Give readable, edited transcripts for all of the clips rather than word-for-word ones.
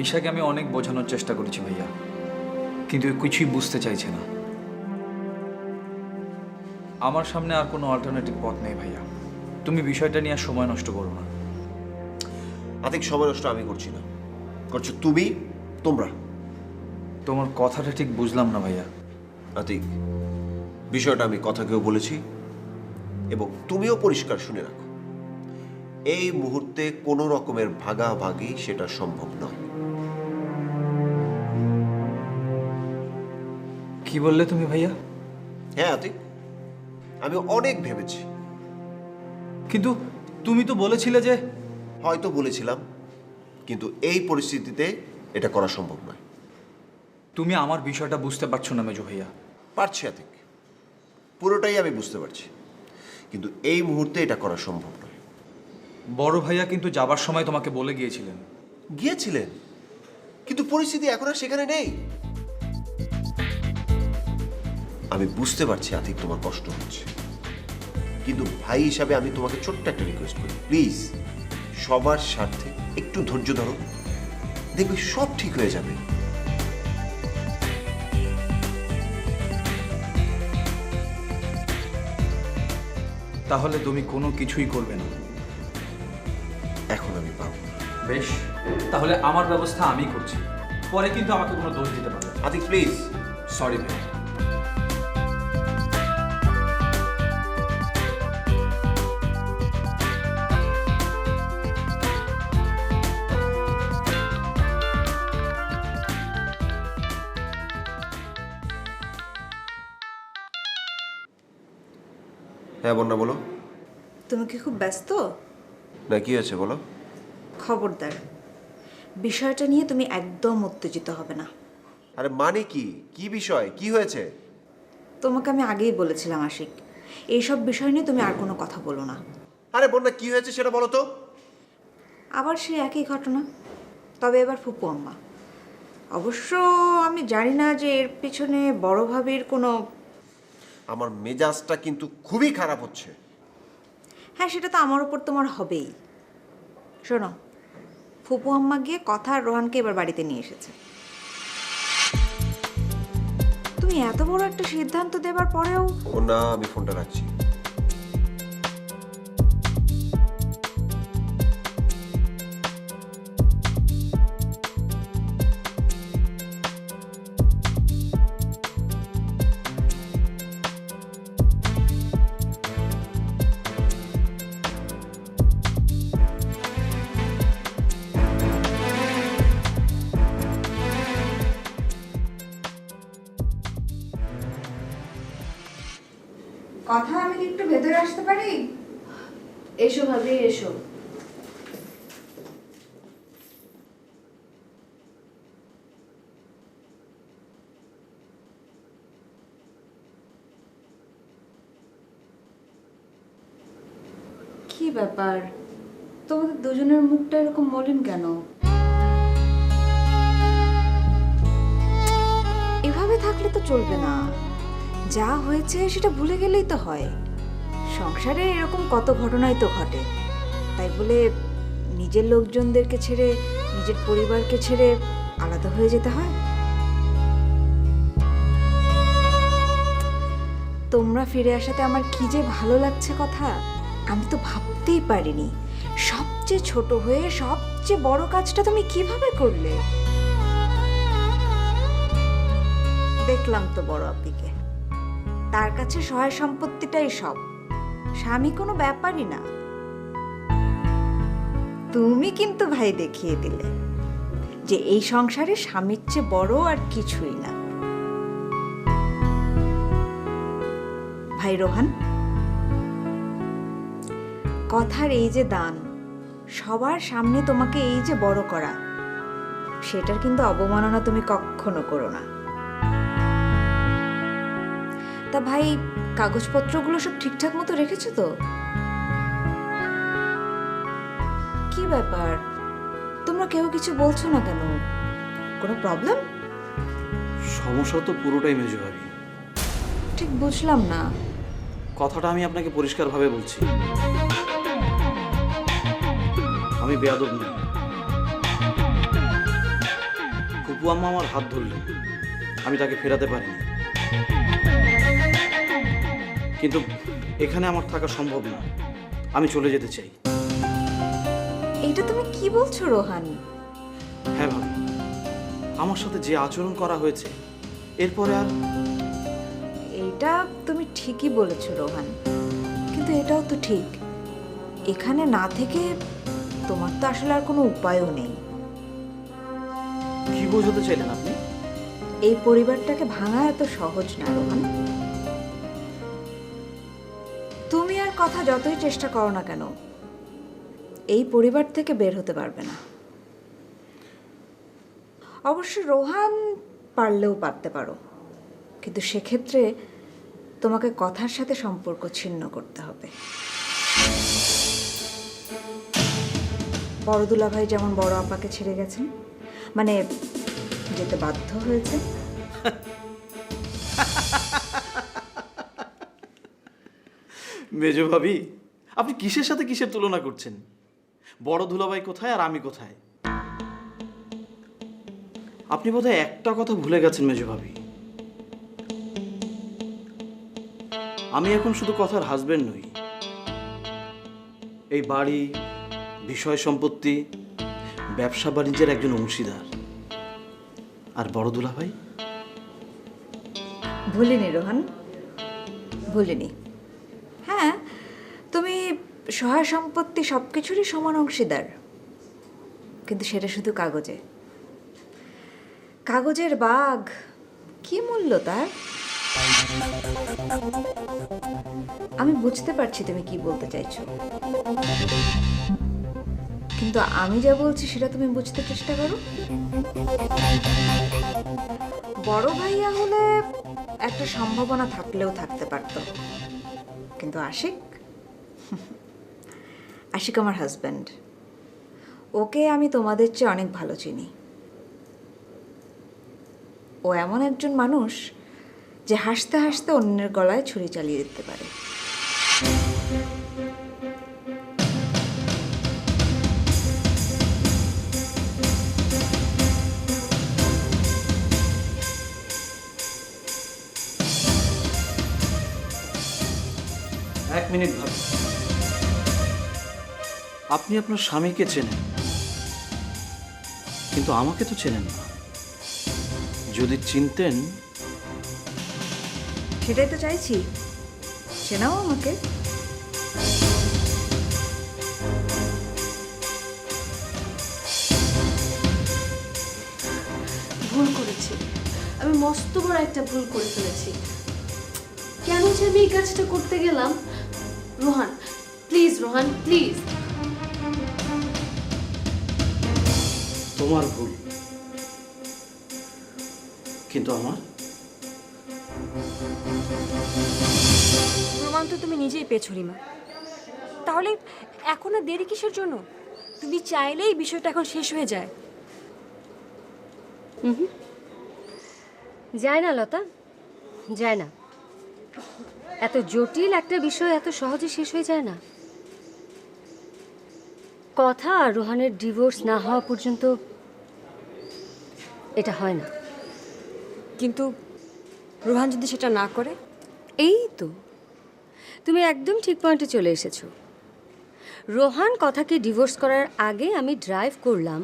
মিশাকে আমি অনেক বোঝানোর চেষ্টা করেছি ভাইয়া, কিন্তু ও কিছুই বুঝতে চাইছে না। আমার সামনে আর কোনো অল্টারনেটিভ পথ নেই ভাইয়া। তুমি বিষয়টা নিয়ে আর সময় নষ্ট করো না। আতিক, সময় নষ্ট আমি করছি না, করছো তুমি, তোমরা। তোমার কথাটা ঠিক বুঝলাম না ভাইয়া। আতিক, বিষয়টা আমি কথাকেও বলেছি এবং তুমিও পরিষ্কার শুনে রাখো, এই মুহূর্তে কোনো রকমের ভাগাভাগি সেটা সম্ভব নয়। কি বললে তুমি ভাইয়া? হ্যাঁ আতিক, আমি অনেক ভেবেছি। কিন্তু তুমি তো বলেছিলে যে... হয়তো বলেছিলাম, কিন্তু এই পরিস্থিতিতে এটা করা সম্ভব নয়। তুমি আমার বিষয়টা বুঝতে পারছো না মেজো ভাইয়া। পারছি আতিক, পুরোটাই আমি বুঝতে পারছি, কিন্তু এই মুহূর্তে এটা করা সম্ভব নয়। বড় ভাইয়া কিন্তু যাবার সময় তোমাকে বলে গিয়েছিলেন। গিয়েছিলেন, কিন্তু পরিস্থিতি এখন আর সেখানে নেই। আমি বুঝতে পারছি আতিক, তোমার কষ্ট হচ্ছে, কিন্তু ভাই হিসাবে আমি তোমাকে ছোট্ট একটা রিকোয়েস্ট করি, প্লিজ সবার স্বার্থে একটু ধৈর্য ধরো, দেখবে সব ঠিক হয়ে যাবে। তাহলে তুমি কোনো কিছুই করবে না? এখন আমি পারবো না। বেশ, তাহলে আমার ব্যবস্থা আমি করছি, পরে কিন্তু আমাকে কোনো দোষ দিতে পারবে না। আতিক প্লিজ। সরি ভাই। হ্যাঁ বন্যা, বলো। তুমি কি খুব ব্যস্ত? না, কি আছে বলো। খবরদার, বিষয়টা নিয়ে তুমি একদম উত্তেজিত হবে না। আরে মানে কি, কি বিষয়, কি হয়েছে? তোমাকে আমি আগেই বলেছিলাম আশিক, এইসব বিষয় নিয়ে তুমি আর কোনো কথা বলো না। আরে বন্যা, কি হয়েছে সেটা বলো তো। আবার সেই একই ঘটনা, তবে এবার ফুপু আম্মা। অবশ্য আমি জানি না যে এর পিছনে বড় ভাবির কোনো... আমার মেজাজটা কিন্তু খুবই খারাপ হচ্ছে। হ্যাঁ, সেটা তো আমার উপর তোমার হবেই। শোনো, ফুপু আম্মা গিয়ে কথা আর রোহানকে এবার বাড়িতে নিয়ে এসেছে। তুমি এত বড় একটা সিদ্ধান্ত দেবার পরেও... বন্যা, আমি ফোনটা রাখছি। কথা, আমি কি একটু ভেতরে আসতে পারি? এসো ভাবি, এসো। কি ব্যাপার, তোমাদের দুজনের মুখটা এরকম মলিন কেন? এভাবে থাকলে তো চলবে না। যা হয়েছে সেটা ভুলে গেলেই তো হয়। সংসারে এরকম কত ঘটনাই তো ঘটে, তাই বলে নিজের লোকজনদেরকে ছেড়ে, নিজের পরিবারকে ছেড়ে আলাদা হয়ে যেতে হয়? তোমরা ফিরে আসাতে আমার কি যে ভালো লাগছে কথা, আমি তো ভাবতেই পারিনি। সবচেয়ে ছোট হয়ে সবচেয়ে বড় কাজটা তুমি কিভাবে করলে? দেখলাম তো বড় আপিকে, তার কাছে সহায় সম্পত্তিটাই সব, স্বামী কোনো ব্যাপারই না। তুমি কিন্তু ভাই দেখিয়ে দিলে যে এই সংসারে স্বামীর চেয়ে বড় আর কিছুই না। ভাই রোহান, কথার এই যে দান, সবার সামনে তোমাকে এই যে বড় করা, সেটার কিন্তু অবমাননা তুমি কখনো করো না। তা ভাই, কাগজপত্রগুলো সব ঠিকঠাক মতো রেখেছো তো? কি ব্যাপার, তোমরা কেউ কিছু বলছো না কেন? কোনো প্রবলেম? সমস্যা তো পুরোটাই মেজো ভাবি। ঠিক বুঝলাম না। কথাটা আমি আপনাকে পরিষ্কারভাবে বলছি, আমি বেয়াদব নই। দীপু আম্মা আমার হাত ধরলেন, আমি তাকে ফেরাতে পারিনি। কিন্তু এখানে আমার থাকা সম্ভব না, আমি চলে যেতে চাই। এইটা তুমি কি বলছো রোহান? হ্যাঁ ভাবি, আমার সাথে যে আচরণ করা হয়েছে এরপরে আর এইটা তুমি ঠিকই বলেছো রোহান, কিন্তু এটাও তো ঠিক, এখানে না থেকে তোমার তো আসলে আর কোনো উপায়ও নেই। কি বোঝাতে চাইলেন আপনি? এই পরিবারটাকে ভাঙা এত সহজ না রোহান। তুমি আর কথা যতই চেষ্টা করো না কেন, এই পরিবার থেকে বের হতে পারবে না। অবশ্য রোহান পারলেও পারতে পারো, কিন্তু সেক্ষেত্রে তোমাকে কথার সাথে সম্পর্ক ছিন্ন করতে হবে। বড় দুলাভাই যেমন বড় আপাকে ছেড়ে গেছেন, মানে যেতে বাধ্য হয়েছে। মেজো ভাবি, আপনি কিসের সাথে কিসের তুলনা করছেন? বড় দুলাভাই কোথায় আর আমি কোথায়? আপনি বোধহয় একটা কথা ভুলে গেছেন মেজো ভাবি, আমি এখন শুধু কথার হাজবেন্ড নই, এই বাড়ি, বিষয় সম্পত্তি, ব্যবসা বাণিজ্যের একজন অংশীদার। আর বড় দুলাভাই? ভুলিনি রোহান, ভুলিনি। হ্যাঁ, তুমি সহায় সম্পত্তি সব কিছুরই সমান অংশীদার, কিন্তু সেটা শুধু কাগজে। কাগজের বাঘ, কি মূল্য তার? আমি বুঝতে পারছি তুমি কি বলতে চাইছো, কিন্তু আমি যা বলছি সেটা তুমি বুঝতে চেষ্টা করো। বড় ভাইয়া হলে একটা সম্ভাবনা থাকলেও থাকতে পারতো, কিন্তু আশিক, আশিক আমার হাজব্যান্ড, ওকে আমি তোমাদের চেয়ে অনেক ভালো চিনি। ও এমন একজন মানুষ যে হাসতে হাসতে অন্যের গলায় ছুরি চালিয়ে দিতে পারে। এক মিনিট ভাবি, আপনি আপনার স্বামীকে চেনেন, কিন্তু আমাকে তো চেনেন না। যদি চিনতেন। সেটাই তো চাইছি, চেনাও আমাকে। ভুল করেছি, আমি মস্ত বড় একটা ভুল করে ফেলেছি। কেন যে আমি এই কাজটা করতে গেলাম? Rohan please, Rohan please. তোমার ভুল, কিন্তু আমার? প্রমাণ তো তুমি নিজেই পেয়েছো রিমা, তাহলে এখন আর দেরি কিসের জন্য? তুমি চাইলেই বিষয়টা এখন শেষ হয়ে যায়। যায় না লতা, যায় না। এত জটিল একটা বিষয় এত সহজে শেষ হয়ে যায় না। কথা আর রোহানের ডিভোর্স না হওয়া পর্যন্ত এটা হয় না। কিন্তু রোহান যদি সেটা না করে? এই তো তুমি একদম ঠিক পয়েন্টে চলে এসেছো। রোহান কথাকে ডিভোর্স করার আগে আমি ড্রাইভ করলাম,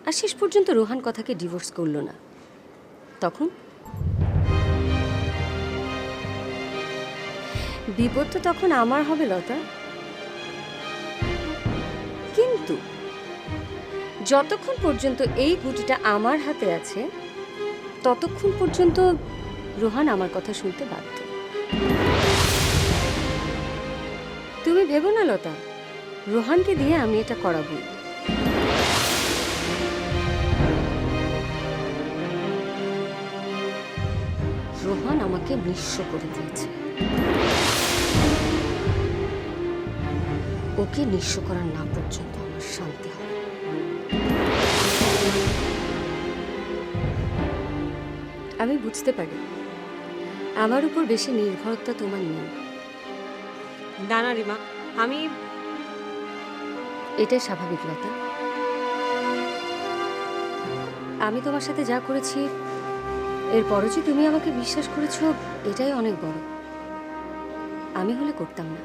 আর শেষ পর্যন্ত রোহান কথাকে ডিভোর্স করলো না, তখন বিপদ তো তখন আমার হবে লতা। কিন্তু যতক্ষণ পর্যন্ত এই গুটিটা আমার হাতে আছে ততক্ষণ পর্যন্ত রোহান আমার কথা শুনতে বাধ্য। তুমি ভেবো না লতা, রোহানকে দিয়ে আমি এটা করাবো। রোহান আমাকে নিঃস্ব করে দিয়েছে, ওকে নিঃস্ব করার না পর্যন্ত আমার শান্তি হবে। আমি বুঝতে পারি আমার উপর বেশি নির্ভরতা তোমার নেই। না না রিমা, আমি এটাই স্বাভাবিক লতা। আমি তোমার সাথে যা করেছি এরপরও যে তুমি আমাকে বিশ্বাস করেছো এটাই অনেক বড়। আমি হলে করতাম না।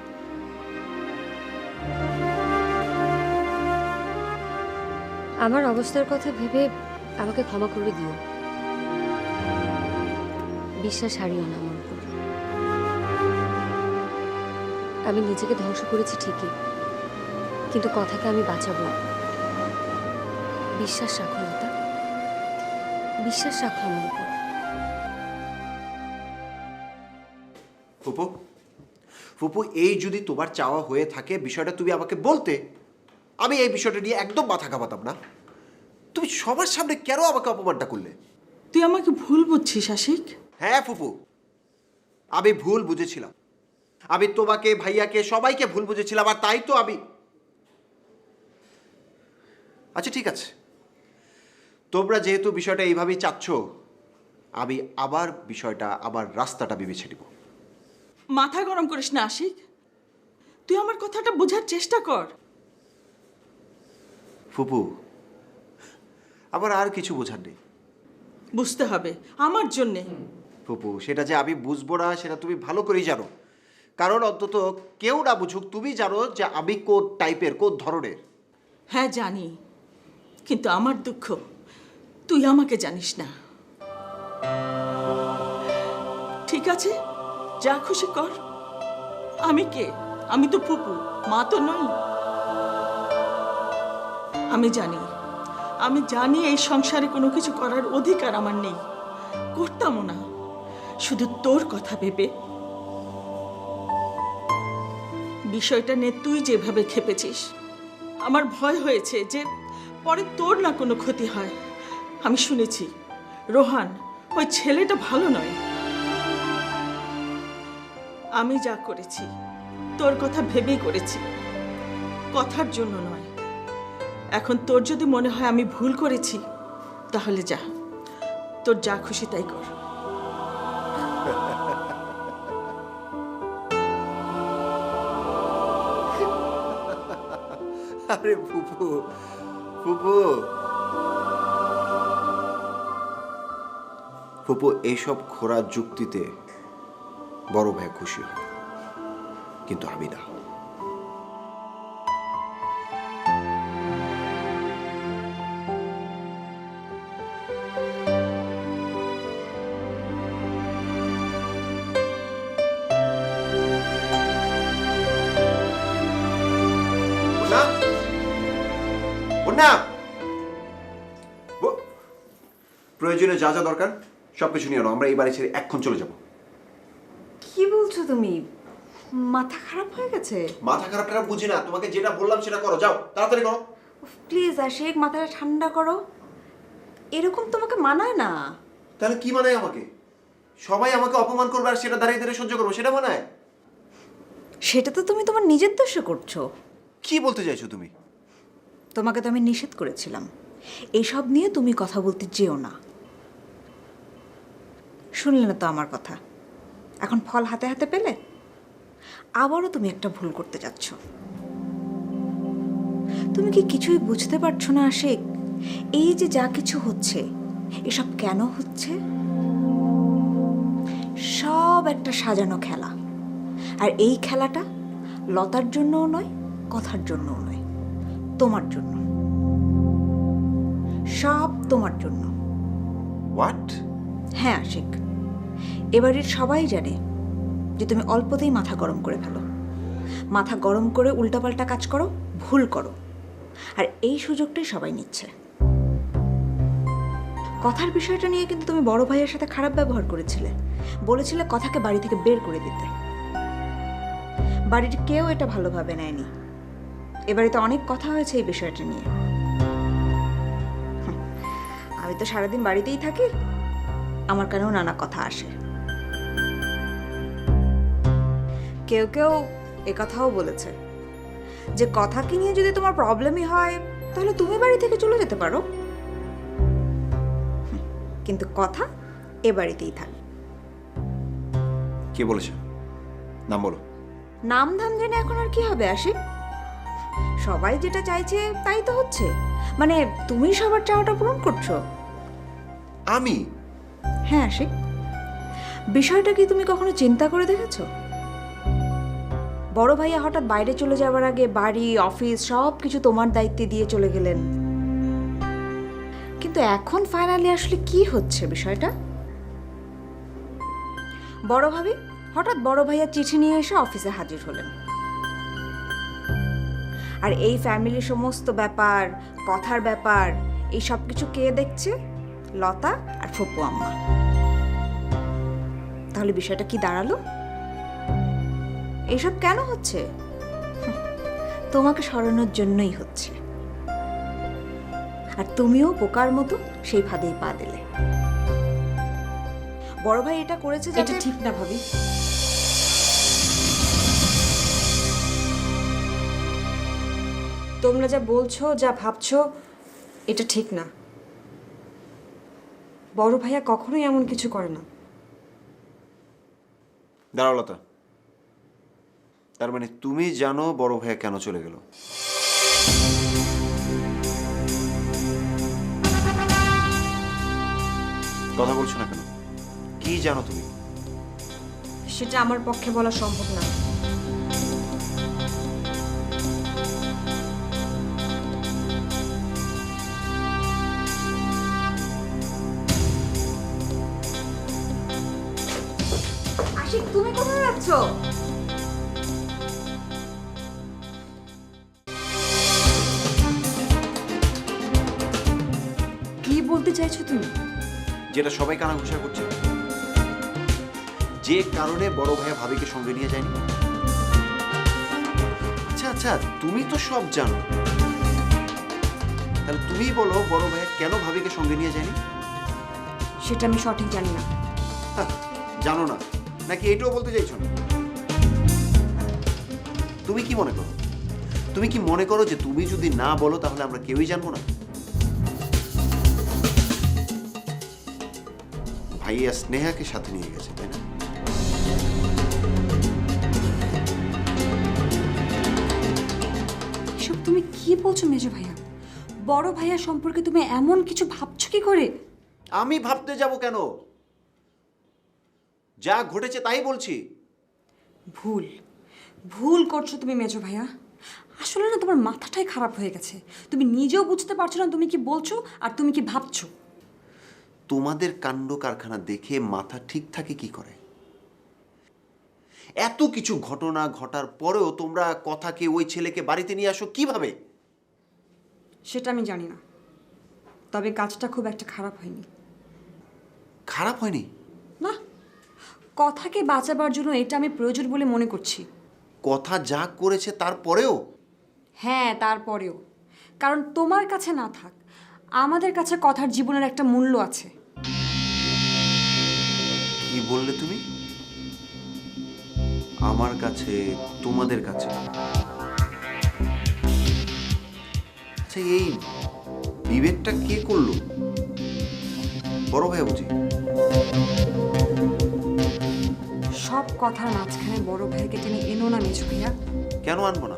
আমার অবস্থার কথা ভেবে আমাকে ক্ষমা করে দিও। বিশ্বাস হারিও না আমার উপর। আমি নিজেকে ধ্বংস করেছি ঠিকই, কিন্তু কথাকে আমি বাঁচাবো। বিশ্বাস রাখো লতা, বিশ্বাস রাখো আমার উপর। ফুপু, ফুপু, এই যদি তোমার চাওয়া হয়ে থাকে বিষয়টা তুমি আমাকে বলতে, আমি এই বিষয়টা নিয়ে একদম মাথা ঘামাতাম না। তুমি সবার সামনে কেন আমাকে অপমানটা করলে? তুই আমাকে ভুল বুঝছিস আশিক। হ্যাঁ ফুপু, আমি ভুল বুঝেছিলাম। আমি তোমাকে, ভাইয়াকে, সবাইকে ভুল বুঝেছিলাম, আর তাই তো আমি। আচ্ছা ঠিক আছে, তোমরা যেহেতু বিষয়টা এইভাবেই চাচ্ছ, আমি আবার বিষয়টা, আবার রাস্তাটা বিবেচনা নিব। মাথা গরম করিস না আশিক, তুই আমার কথাটা বোঝার চেষ্টা কর। ফুপু, আমার আর কিছু বোঝার নেই। বুঝতে হবে আমার জন্যে। ফুপু, সেটা যে আমি বুঝবো না সেটা তুমি ভালো করেই জানো। কারণ অন্তত কেউ না বুঝুক, তুমি জানো যে আমি কোন টাইপের, কোন ধরনের। হ্যাঁ জানি, কিন্তু আমার দুঃখ তুই আমাকে জানিস না। ঠিক আছে, যা খুশি কর। আমি কে? আমি তো ফুপু, মা তো নই। আমি জানি এই সংসারে কোনো কিছু করার অধিকার আমার নেই, করতামও না। শুধু তোর কথা ভেবে। বিষয়টা নিয়ে তুই যেভাবে খেপেছিস, আমার ভয় হয়েছে যে পরে তোর না কোনো ক্ষতি হয়। আমি শুনেছি রোহান, ওই ছেলেটা ভালো নয়। আমি যা করেছি তোর কথা ভেবেই করেছি, কথার জন্য নয়। এখন তোর যদি মনে হয় আমি ভুল করেছি, তাহলে যা, তোর যা খুশি তাই কর। আরে ফুপু, ফুপু, ফুপু, এইসব খোরা যুক্তিতে বড় ভাই খুশি হয়, কিন্তু আমি না। প্রয়োজনে যা যা দরকার সবকিছু নিয়ে আনো, আমরা এই বাড়ি ছেড়ে এখন চলে যাব। কি বলছো তুমি? মাথা খারাপ হয়ে গেছে? মাথা খারাপটা বুঝি না, তোমাকে যেটা বললাম সেটা করো, যাও তাড়াতাড়ি করো। প্লিজ আশিক, মাথাটা ঠান্ডা করো। এরকম তোমাকে মানায় না। তাহলে কি মানায় আমাকে? সবাই আমাকে অপমান করবে আর সেটা দাঁড়িয়ে দাঁড়িয়ে সহ্য করবো, সেটা মানায়? সেটা তো তুমি তোমার নিজের দোষে করছো। কি বলতে চাইছো তুমি? তোমাকে তো আমি নিষেধ করেছিলাম এইসব নিয়ে তুমি কথা বলতে যেও না। শুনলে না তো আমার কথা, এখন ফল হাতে হাতে পেলে আবারও তুমি একটা ভুল করতে যাচ্ছ। তুমি কি কিছুই বুঝতে পারছো না আশিক? এই যে যা কিছু হচ্ছে, এসব কেন হচ্ছে? সব একটা সাজানো খেলা, আর এই খেলাটা লতার জন্যও নয়, কথার জন্যও নয়, তোমার জন্য। সব তোমার জন্য। হোয়াট? হ্যাঁ আশিক, এবারের সবাই জানে যে তুমি অল্পতেই মাথা গরম করে ফেলো। মাথা গরম করে উল্টাপাল্টা কাজ করো, ভুল করো, আর এই সুযোগটাই সবাই নিচ্ছে। কথার বিষয়টা নিয়ে কিন্তু তুমি বড় ভাইয়ের সাথে খারাপ ব্যবহার করেছিলে, বলেছিলে কথাকে বাড়ি থেকে বের করে দিতে। বাড়ির কেউ এটা ভালোভাবে নেয়নি। এবারে তো অনেক কথা হয়েছে এই বিষয়টা নিয়ে। আমি তো সারাদিন বাড়িতেই থাকি, আমার কানেও নানা কথা আসে। কেউ কেউ একথাও বলেছে যে কথাকে নিয়ে যদি তোমার প্রবলেমই হয় তাহলে তুমি বাড়ি থেকে চলে যেতে পারো, কিন্তু কথা এ বাড়িতেই থাকে। কে বলেছে? নাম বলো। নাম ধাম জেনে এখন আর কি হবে আশিক? সবাই যেটা চাইছে তাই তো হচ্ছে। মানে তুমি সবার চাওয়াটা পূরণ করছো, আমি? হ্যাঁ আশিক, বিষয়টা কি তুমি কখনো চিন্তা করে দেখেছো? বড় ভাইয়া হঠাৎ বাইরে চলে যাওয়ার আগে বাড়ি অফিস সব কিছু তোমার দায়িত্বে দিয়ে চলে গেলেন, কিন্তু এখন ফাইনালি আসলে কি হচ্ছে বিষয়টা? বড় ভাবি হঠাৎ বড় ভাইয়া চিঠি নিয়ে এসে অফিসে হাজির হলেন, আর এই ফ্যামিলির সমস্ত ব্যাপার, কথার ব্যাপার, এই সব কিছু কে দেখছে? লতা আর ফুপু আম্মা। তাহলে বিষয়টা কি দাঁড়ালো? এসব কেন হচ্ছে? তোমাকে সরানোর জন্যই হচ্ছে, আর তুমিও বোকার মতো সেই ফাঁদেই পা দিলে। বড় ভাই এটা করেছে এটা যাতে ঠিক না ভাবি। তোমরা যা বলছো, যা ভাবছো, এটা ঠিক না। বড় ভাইয়া কখনোই এমন কিছু করে না। দাঁড়াও লতা, তার মানে তুমি জানো বড় ভাইয়া কেন চলে গেল? কথা বলছো না কেন? কি জানো তুমি? সেটা আমার পক্ষে বলা সম্ভব না। আশিক, তুমি কোথায় যাচ্ছ? কি বলতে চাইছো তুমি? যেটা সবাই কানাঘুষা করছে, যে কারণে বড় ভাইয়া ভাবিকে সঙ্গে নিয়ে যায়নি। আচ্ছা আচ্ছা, তুমি তো সব জানো, তাহলে তুমি বলো বড় ভাইয়া কেন ভাবিকে সঙ্গে নিয়ে যায়নি? সেটা আমি সঠিক জানি না। হ্যাঁ, জানো না নাকি এটাও বলতে চাইছো না? তুমি কি মনে করো? তুমি কি মনে করো যে তুমি যদি না বলো তাহলে আমরা কেউই জানবো না? ভাইয়া স্নেহাকে সাথে নিয়ে গেছে, তাই না? এসব তুমি কি বলছো মেজো ভাইয়া? বড় ভাইয়া সম্পর্কে তুমি এমন কিছু ভাবছো কি করে? আমি ভাবতে যাব কেন? যা ঘটেছে তাই বলছি। ভুল ভুল করছো তুমি মেজো ভাইয়া। আসলে না, তোমার মাথাটাই খারাপ হয়ে গেছে। তুমি নিজেও বুঝতে পারছো না তুমি কি বলছো আর তুমি কি ভাবছো। তোমাদের কাণ্ড কারখানা দেখে মাথা ঠিক থাকে কি করে? এত কিছু ঘটনা ঘটার পরেও তোমরা কথাকে, ওই ছেলেকে বাড়িতে নিয়ে আসো কিভাবে? সেটা আমি জানি না, তবে কাজটা খুব একটা খারাপ হয়নি। খারাপ হয়নি? না, কথাকে বাঁচাবার জন্য এটা আমি প্রয়োজন বলে মনে করছি। কথা যা করেছে তারপরেও? হ্যাঁ, তারপরেও। কারণ তোমার কাছে না থাক, আমাদের কাছে কথার জীবনের একটা মূল্য আছে। কি বললে তুমি? আমার কাছে, তোমাদের কাছে? আচ্ছা, এই বিবেকটা কে করলো? বড় ভাইয়া বুঝি? সব কথার মাঝখানে বড় ভাইকে টেনে এনো না মেজো ভাইয়া। কেন আনবো না?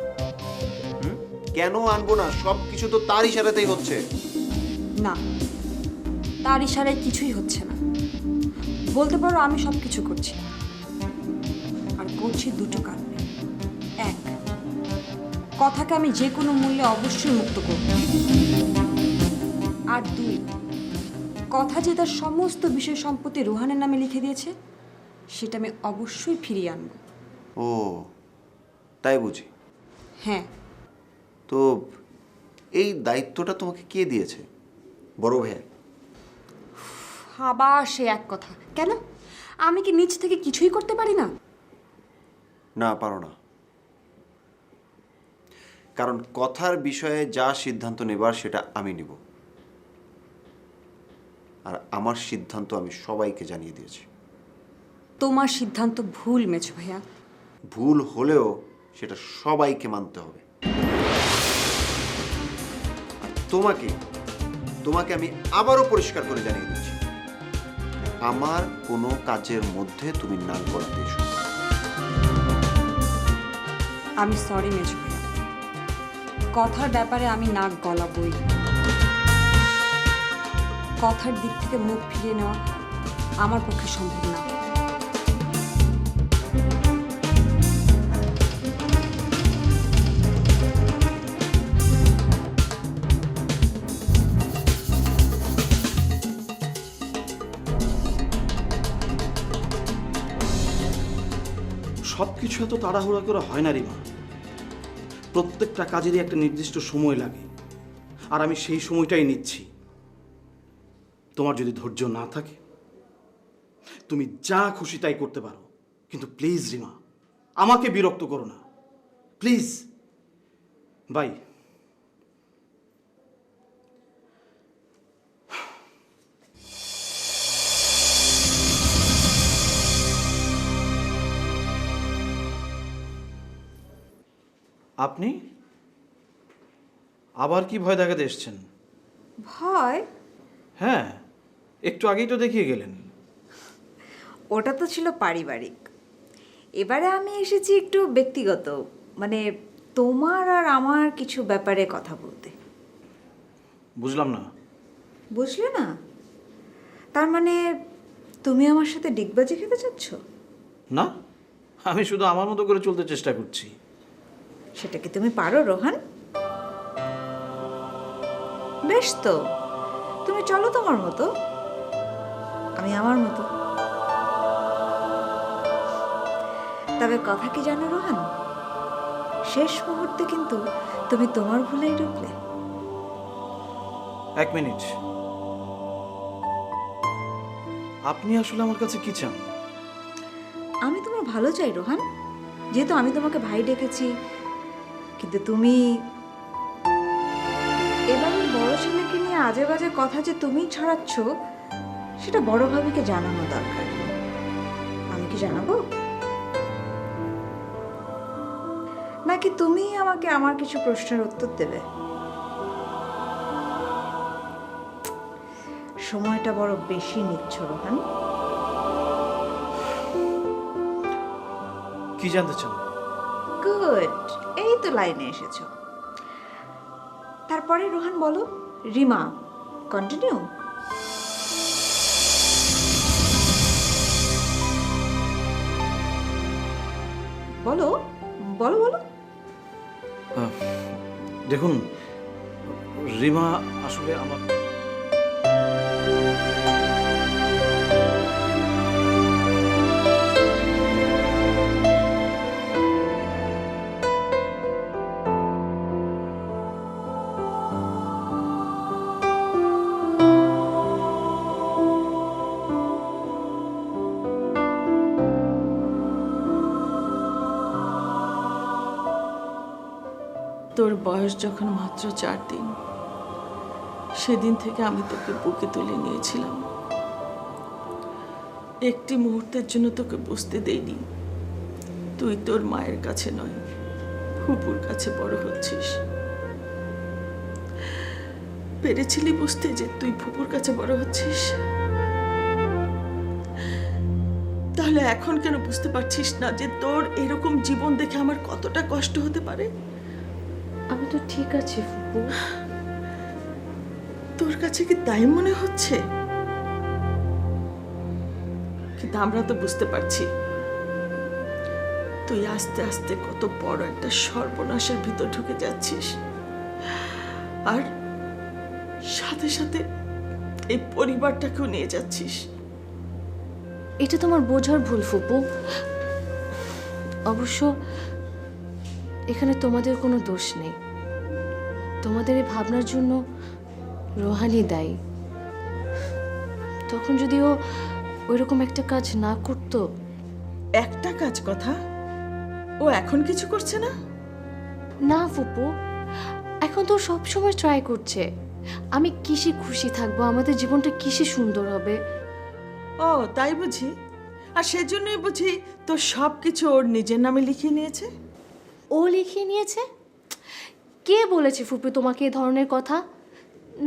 কেন আনবো না? সব কিছু তো তার ইশারাতেই হচ্ছে। না, তার ইশারায় কিছুই হচ্ছে না। বলতে পারো আমি সব কিছু করছি, আর করছি দুটো কারণে। এক, কথাকে আমি যে কোনো মূল্যে অবশ্যই মুক্ত করব। আর দুই, কথা যে তার সমস্ত বিষয় সম্পত্তি রোহানের নামে লিখে দিয়েছে সেটা আমি অবশ্যই ফিরিয়ে আনব। ও, তাই বুঝি? হ্যাঁ। তো এই দায়িত্বটা তোমাকে কে দিয়েছে? বড় ভাইয়া? আবার সে এক কথা। কেন, আমি কি নিজ থেকে কিছুই করতে পারি না? না, পারো না। কারণ কথার বিষয়ে যা সিদ্ধান্ত নেবার সেটা আমি নিব, আর আমার সিদ্ধান্ত আমি সবাইকে জানিয়ে দিয়েছি। তোমার সিদ্ধান্ত ভুল মেজো ভাইয়া। ভুল হলেও সেটা সবাইকে মানতে হবে। আর তোমাকে আমি আবারও পরিষ্কার করে জানিয়ে দিচ্ছি, আমার কোনো কাজের মধ্যে তুমি নাক গলাতে এসো। আমি সরি মেজো ভাইয়া, কথার ব্যাপারে আমি নাক গলাবই। কথার দিক থেকে মুখ ফিরিয়ে নেওয়া আমার পক্ষে সম্ভব না। সব কিছু এত তাড়াহুড়া করে হয় না রিমা। প্রত্যেকটা কাজেরই একটা নির্দিষ্ট সময় লাগে, আর আমি সেই সময়টাই নিচ্ছি। তোমার যদি ধৈর্য না থাকে তুমি যা খুশি তাই করতে পারো, কিন্তু প্লিজ রিমা, আমাকে বিরক্ত করো না প্লিজ। বাই। আপনি আবার কি ভয় দেখাতে এসছেন? ভয়? হ্যাঁ, একটু আগেই তো দেখিয়ে গেলেন। ওটা তো ছিল পারিবারিক, এবারে আমি এসেছি একটু ব্যক্তিগত, মানে তোমার আর আমার কিছু ব্যাপারে কথা বলতে। বুঝলাম না। বুঝলে না? তার মানে তুমি আমার সাথে ডিগবাজি খেতে চাচ্ছ? না, আমি শুধু আমার মতো করে চলতে চেষ্টা করছি। সেটা কি তুমি পারো রোহান? বেশ তো, তুমি চলো তোমার মতো, আমি আমার মতো। তবে কথা কি জানো রোহান, শেষ মুহূর্তে কিন্তু তুমি তোমার ভুলেই ঢুকলে। এক মিনিট, আপনি আসলে আমার কাছে কি চান? আমি তোমার ভালো চাই রোহান, যেহেতু আমি তোমাকে ভাই ডেকেছি, কিন্তু তুমি এবার ওই বড় ছেলেকে নিয়ে আজে বাজে কথা যে তুমি ছড়াচ্ছ, সেটা বড় ভাবিকে জানানো দরকার। আমি কি জানাবো, নাকি তুমি আমাকে আমার কিছু প্রশ্নের উত্তর দেবে? সময়টা বড় বেশি নিচ্ছ রোহান। কি জানতে চান? গুড, এই তো লাইনে এসেছো। তারপরে রোহান বলো, রিমা কন্টিনিউ। বলো বলো বলো। দেখুন রিমা, আসলে আমার তোর বয়স যখন মাত্র 4 দিন, সেদিন থেকে আমি তোকে বুকে তুলে নিয়েছিলাম। একটি মুহূর্তের জন্য তোকে বুঝতে দেইনি তুই তোর মায়ের কাছে নয়, ফুপুর কাছে বড় হচ্ছিস। পেরেছিলি বুঝতে যে তুই ফুপুর কাছে বড় হচ্ছিস? তাহলে এখন কেন বুঝতে পারছিস না যে তোর এরকম জীবন দেখে আমার কতটা কষ্ট হতে পারে? আমি তো ঠিক আছি ফুপু। তোর কাছে কি তাই মনে হচ্ছে? কিন্তু আমরা তো বুঝতে পারছি তুই আস্তে আস্তে কত বড় একটা সর্বনাশের ভিতর ঢুকে যাচ্ছিস, আর সাথে সাথে এই পরিবারটাকেও নিয়ে যাচ্ছিস। এটা তোমার বোঝার ভুল ফুপু। অবশ্য এখানে তোমাদের কোনো দোষ নেই। তোমাদের এই ভাবনার জন্য রোহানই দায়ী। তখন যদি ও ওইরকম একটা কাজ না করতো। একটা কাজ কথা, ও এখন কিছু করছে না? না ফুপু, এখন তো সব সময় ট্রাই করছে আমি কিসে খুশি থাকবো, আমাদের জীবনটা কিসে সুন্দর হবে। ও তাই বুঝি? আর সেজন্যই বুঝি তোর সব কিছু ওর নিজের নামে লিখিয়ে নিয়েছে? ও লিখিয়ে নিয়েছে? কে বলেছে ফুপু তোমাকে এই ধরনের কথা?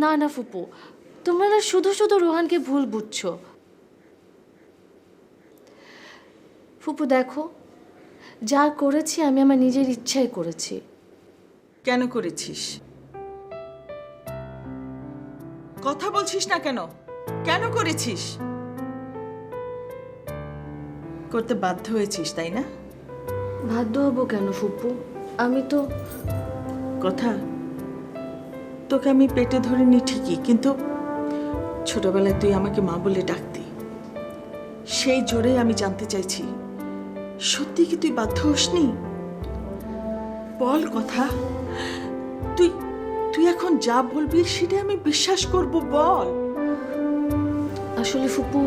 না না ফুপু, তোমরা না শুধু শুধু রোহানকে ভুল বুঝছো। ফুপু দেখো, যা করেছি আমি আমার নিজের ইচ্ছায় করেছি। কেন করেছিস? কথা বলছিস না কেন? কেন করেছিস? করতে বাধ্য হয়েছিস, তাই না? বাধ্য হবো কেন ফুপু? আমি তো কথা, তোকে আমি পেটে ধরিনি ঠিকই, কিন্তু ছোটবেলায় তুই আমাকে মা বলে ডাকতি। সেই জোরে আমি জানতে চাইছি, সত্যি কি তুই বাধ্য হসনি? বল কথা, তুই তুই এখন যা বলবি সেটা আমি বিশ্বাস করব, বল। আসলে ফুপু,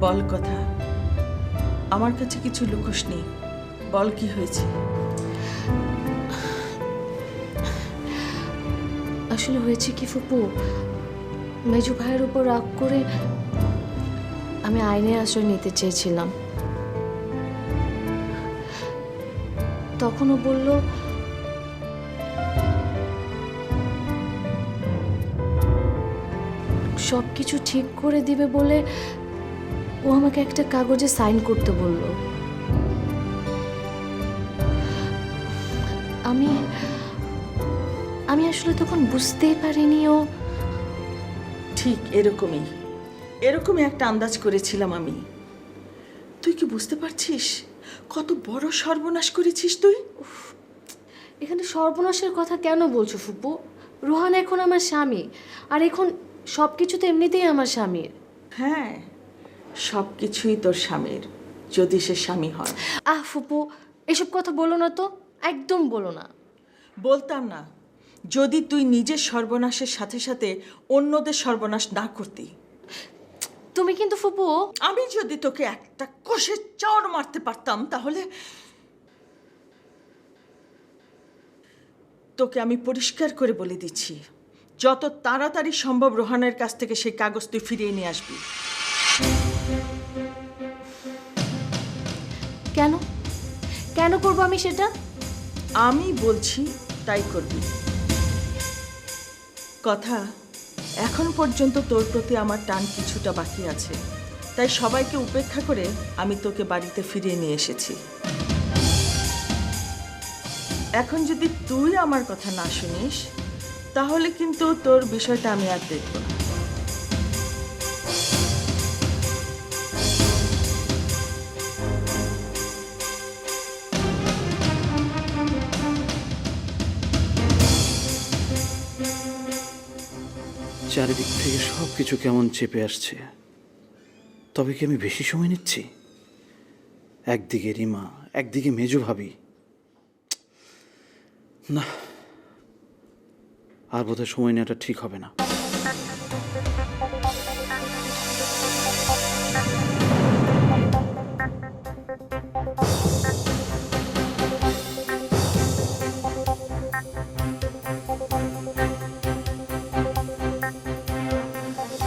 বল কথা, আমার কাছে কিছু লুকোস নেই, বল কি হয়েছে। আসলে হয়েছে কি ফুপু, মেজু ভাইয়ের উপর রাগ করে আমি আইনের আশ্রয় নিতে চেয়েছিলাম। তখনও বলল সব কিছু ঠিক করে দিবে বলে ও আমাকে একটা কাগজে সাইন করতে বলল। আমি আমি আসলে তখন বুঝতেই পারিনি ও। ঠিক এরকমই এরকমই একটা আন্দাজ করেছিলাম আমি। তুই কি বুঝতে পারছিস কত বড় সর্বনাশ করেছিস তুই? এখানে সর্বনাশের কথা কেন বলছো ফুপু? রোহান এখন আমার স্বামী, আর এখন সব কিছু তো এমনিতেই আমার স্বামীর। হ্যাঁ, সব কিছুই তোর স্বামীর, যদি সে স্বামী হয়। ফুপু, এসব কথা বলো না তো, একদম বলো না। বলতাম না যদি তুই নিজের সর্বনাশের সাথে সাথে অন্যদের সর্বনাশ না করতি। তুমি কিন্তু ফুপু, আমি যদি তোকে একটা কষে চড় মারতে পারতাম, তাহলে তোকে আমি পরিষ্কার করে বলে দিচ্ছি, যত তাড়াতাড়ি সম্ভব রোহানের কাছ থেকে সেই কাগজ তুই ফিরিয়ে নিয়ে আসবি। কেন কেন করবো আমি সেটা? আমি বলছি তাই করবি। কথা, এখন পর্যন্ত তোর প্রতি আমার টান কিছুটা বাকি আছে, তাই সবাইকে উপেক্ষা করে আমি তোকে বাড়িতে ফিরিয়ে নিয়ে এসেছি। এখন যদি তুই আমার কথা না শুনিস, তাহলে কিন্তু তোর বিষয়টা আমি আর দেখব না। চারিদিক থেকে সব কিছু কেমন চেপে আসছে। তবে কি আমি বেশি সময় নিচ্ছি? একদিকে রিমা, একদিকে মেজো ভাবি। না, আর বোধহয় সময় নেওয়াটা ঠিক হবে না।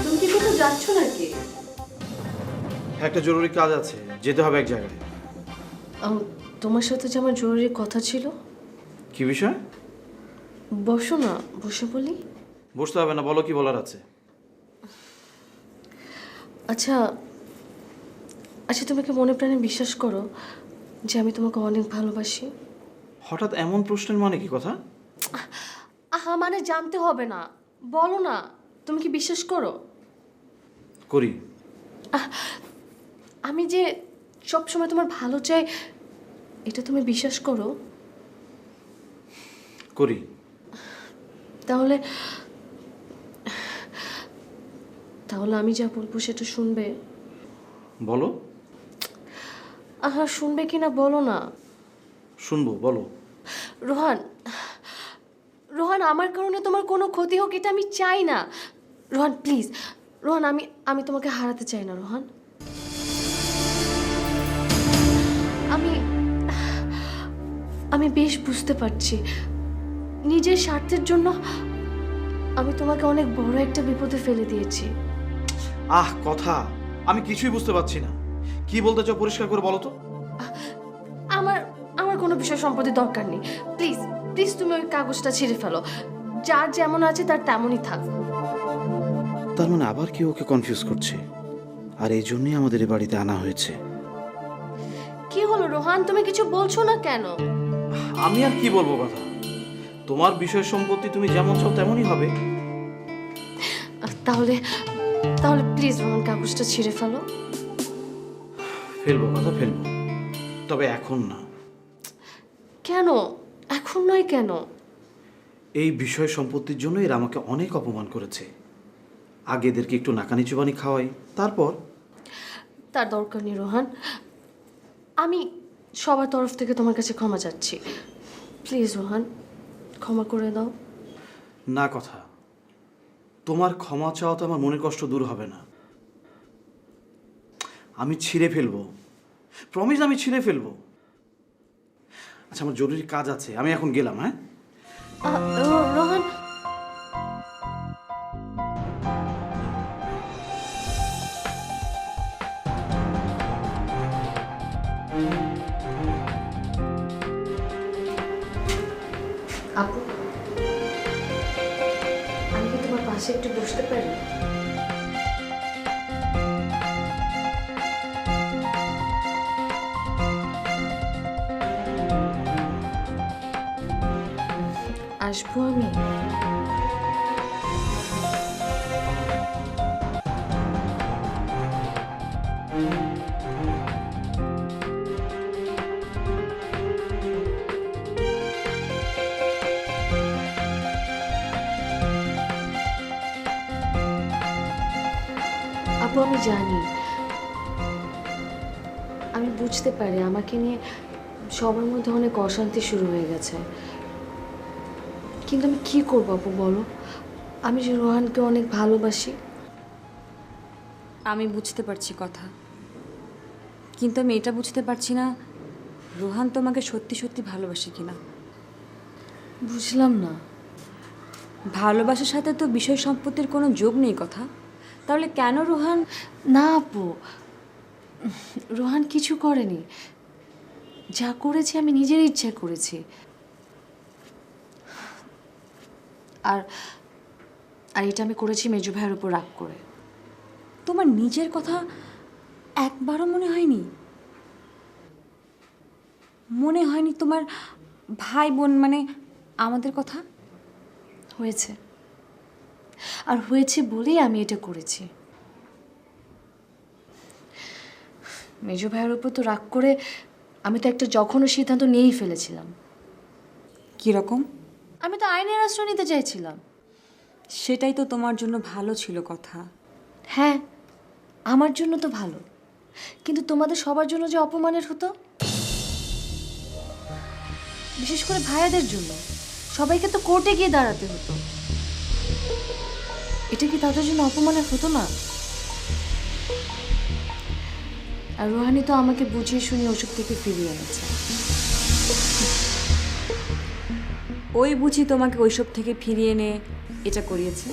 তুমি কি কোথাও যাচ্ছ নাকি? একটা জরুরি কাজ আছে, যেতে হবে এক জায়গায়। তোমার সাথে যে আমার জরুরি কথা ছিল। কি বিষয়? বসো না, বসে বলি। বসতে হবে না, বলো কি বলার আছে। আচ্ছা আচ্ছা, তুমি কি মনে প্রাণে বিশ্বাস করো যে আমি তোমাকে অনেক ভালোবাসি? হঠাৎ এমন প্রশ্নের মানে কি কথা? মানে জানতে হবে না, বলো না, তুমি কি বিশ্বাস করো? করি। আমি যে সবসময় তোমার ভালো চাই, এটা তুমি বিশ্বাস করো? করি। তাহলে তাহলে আমি যা বলবো সেটা শুনবে? বলো। শুনবে কিনা বলো না। শুনবো, বলো। রোহান, রোহান, আমার কারণে তোমার কোনো ক্ষতি হোক এটা আমি চাই না। রোহান প্লিজ, রোহান, আমি তোমাকে হারাতে চাই না রোহান। আমি বেশ বুঝতে পারছি নিজের স্বার্থের জন্য আমি তোমাকে অনেক বড় একটা বিপদে ফেলে দিয়েছি। কথা, আমি কিছুই বুঝতে পারছি না। কি বলতে চাও পরিষ্কার করে বলো তো। আমার কোনো বিষয় সম্পত্তি দরকার নেই। প্লিজ প্লিজ তুমি ওই কাগজটা ছিঁড়ে ফেলো। যার যেমন আছে তার তেমনই থাক। তার মানে আবার কেউ ওকে কনফিউজ করছে, আর এই জন্যই আমাদের এই বাড়িতে আনা হয়েছে। কি হলো রোহান, তুমি কিছু বলছো না কেন? আমি আর কি বলবো কথা, তোমার বিষয় সম্পত্তি তুমি যেমন চাও তেমনই হবে। তাহলে তাহলে প্লিজ রোহান, কাগজটা ছিঁড়ে ফেলো। ফেলবো কথা, ফেলবো, তবে এখন না। কেন এখন নয় কেন? এই বিষয় সম্পত্তির জন্য এরা আমাকে অনেক অপমান করেছে। আগে এদেরকে একটু নাকানি চুবানি খাওয়াই, তারপর। তার দরকার নেই রোহান, আমি সবার তরফ থেকে তোমার কাছে ক্ষমা চাচ্ছি। প্লিজ রোহান, ক্ষমা করে দাও। না কথা, তোমার ক্ষমা চাওয়া তো আমার মনের কষ্ট দূর হবে না। আমি ছিঁড়ে ফেলবো, প্রমিস, আমি ছিঁড়ে ফেলবো। আচ্ছা, আমার জরুরি কাজ আছে, আমি এখন গেলাম। হ্যাঁ রোহান, আপু, আমি কি তোমার পাশে একটু বসতে পারি? আসবো আমি? আপু, আমি জানি, আমি বুঝতে পারি আমাকে নিয়ে সবার মধ্যে অনেক অশান্তি শুরু হয়ে গেছে, কিন্তু আমি কি করবো আপু বলো? আমি যে রোহানকে অনেক ভালোবাসি। আমি বুঝতে পারছি কথা, কিন্তু আমি এটা বুঝতে পারছি না রোহান তোমাকে সত্যি সত্যি ভালোবাসে কিনা। বুঝলাম না। ভালোবাসার সাথে তো বিষয় সম্পত্তির কোনো যোগ নেই কথা, তাহলে কেন রোহান? না আপু, রোহান কিছু করেনি, যা করেছি আমি নিজের ইচ্ছা করেছি। আর আর এটা আমি করেছি মেজু ভাইয়ের উপর রাগ করে। তোমার নিজের কথা একবারও মনে হয়নি? মনে হয়নি তোমার ভাই বোন মানে আমাদের কথা? হয়েছে, আর হয়েছে বলেই আমি এটা করেছি। মেজু ভাইয়ের উপর তো রাগ করে আমি তো একটা জঘন্য সিদ্ধান্ত নিয়েই ফেলেছিলাম। কীরকম? আমি তো আইনের আশ্রয় নিতে চাইছিলাম। সেটাই তো তোমার জন্য ভালো ছিল কথা। হ্যাঁ, আমার জন্য তো ভালো, কিন্তু তোমাদের সবার জন্য যে অপমানের হতো, বিশেষ করে ভাইয়াদের জন্য সবাইকে তো কোর্টে গিয়ে দাঁড়াতে হতো। এটা কি তাদের জন্য অপমানের হতো না? আর রোহানি তো আমাকে বুঝিয়ে শুনিয়ে ওসব থেকে ফিরিয়ে এনেছে। ওই বুঝি তোমাকে ওইসব থেকে ফিরিয়ে এনে এটা করিয়েছে।